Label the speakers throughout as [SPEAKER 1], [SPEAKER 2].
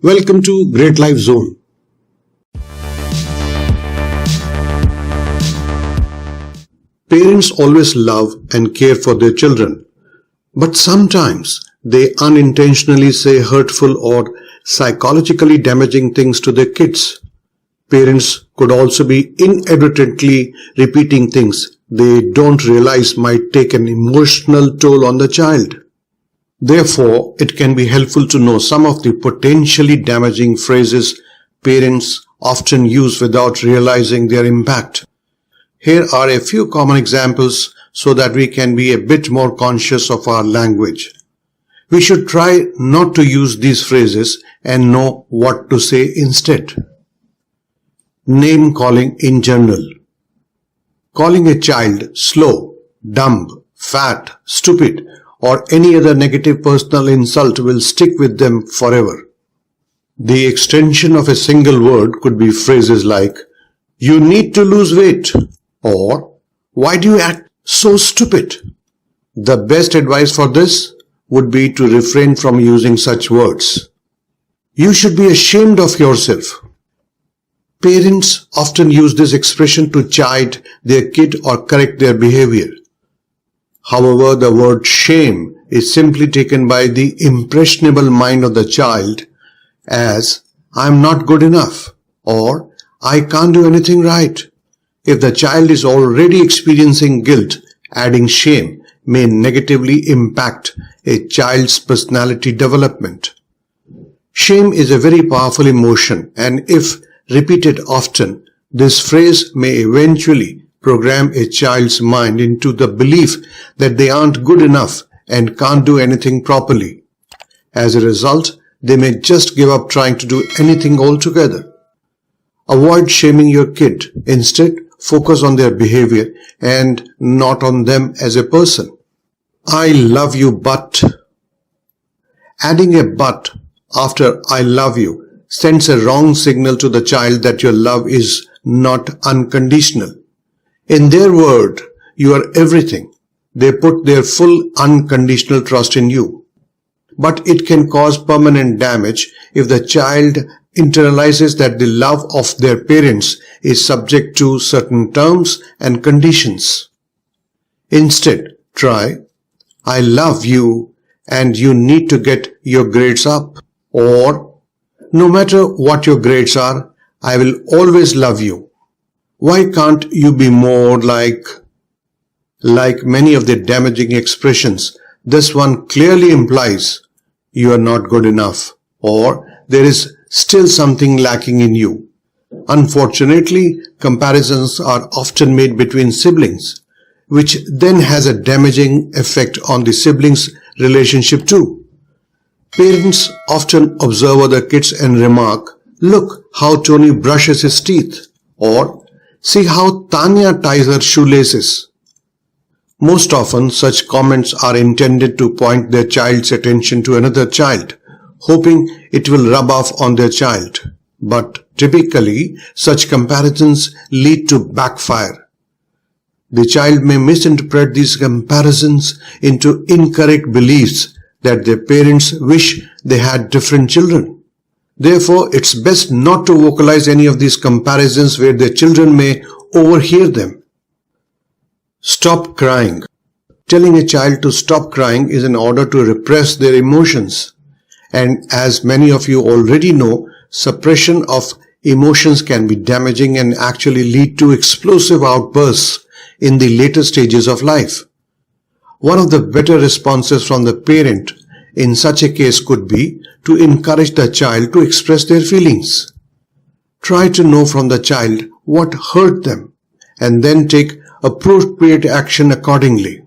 [SPEAKER 1] Welcome to Great Life Zone. Parents always love and care for their children, but sometimes they unintentionally say hurtful or psychologically damaging things to their kids. Parents could also be inadvertently repeating things they don't realize might take an emotional toll on the child. Therefore, it can be helpful to know some of the potentially damaging phrases parents often use without realizing their impact. Here are a few common examples so that we can be a bit more conscious of our language. We should try not to use these phrases and know what to say instead. Name calling in general. Calling a child slow, dumb, fat, stupid, or any other negative personal insult will stick with them forever. The extension of a single word could be phrases like, "You need to lose weight," or "Why do you act so stupid?" The best advice for this would be to refrain from using such words. "You should be ashamed of yourself." Parents often use this expression to chide their kid or correct their behavior. However, the word shame is simply taken by the impressionable mind of the child as "I'm not good enough" or "I can't do anything right." If the child is already experiencing guilt, adding shame may negatively impact a child's personality development. Shame is a very powerful emotion, and if repeated often, this phrase may eventually program a child's mind into the belief that they aren't good enough and can't do anything properly. As a result, they may just give up trying to do anything altogether. Avoid shaming your kid. Instead, focus on their behavior and not on them as a person. "I love you, but..." Adding a "but" after "I love you" sends a wrong signal to the child that your love is not unconditional. In their word, you are everything. They put their full unconditional trust in you. But it can cause permanent damage if the child internalizes that the love of their parents is subject to certain terms and conditions. Instead, try, "I love you and you need to get your grades up," or "No matter what your grades are, I will always love you. Why can't you be more like..." Like many of the damaging expressions, this one clearly implies you are not good enough or there is still something lacking in you. Unfortunately, comparisons are often made between siblings, which then has a damaging effect on the siblings' relationship too. Parents often observe other kids and remark, "Look how Tony brushes his teeth," or "See how Tanya ties her shoelaces." Most often, such comments are intended to point their child's attention to another child, hoping it will rub off on their child. But typically, such comparisons lead to backfire. The child may misinterpret these comparisons into incorrect beliefs that their parents wish they had different children. Therefore, it's best not to vocalize any of these comparisons where their children may overhear them. Stop crying. Telling a child to stop crying is in order to repress their emotions. And as many of you already know, suppression of emotions can be damaging and actually lead to explosive outbursts in the later stages of life. One of the better responses from the parent in such a case could be to encourage the child to express their feelings. Try to know from the child what hurt them and then take appropriate action accordingly.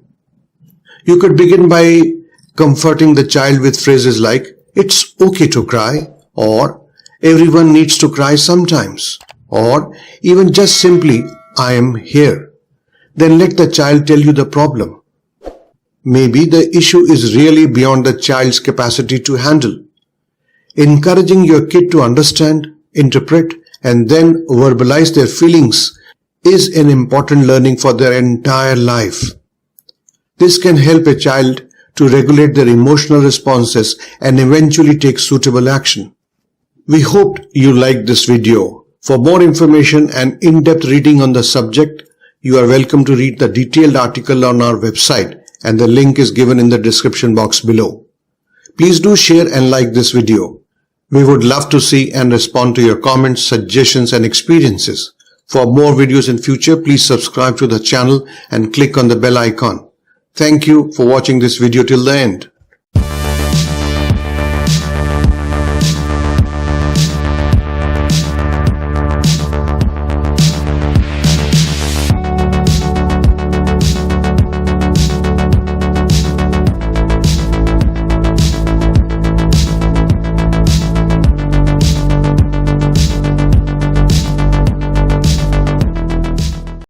[SPEAKER 1] You could begin by comforting the child with phrases like, "It's okay to cry," or "Everyone needs to cry sometimes," or even just simply, "I am here." Then let the child tell you the problem. Maybe the issue is really beyond the child's capacity to handle. Encouraging your kid to understand, interpret, and then verbalize their feelings is an important learning for their entire life. This can help a child to regulate their emotional responses and eventually take suitable action. We hope you liked this video. For more information and in-depth reading on the subject, you are welcome to read the detailed article on our website, and the link is given in the description box below. Please do share and like this video. We would love to see and respond to your comments, suggestions and experiences. For more videos in future, please subscribe to the channel and click on the bell icon. Thank you for watching this video till the end.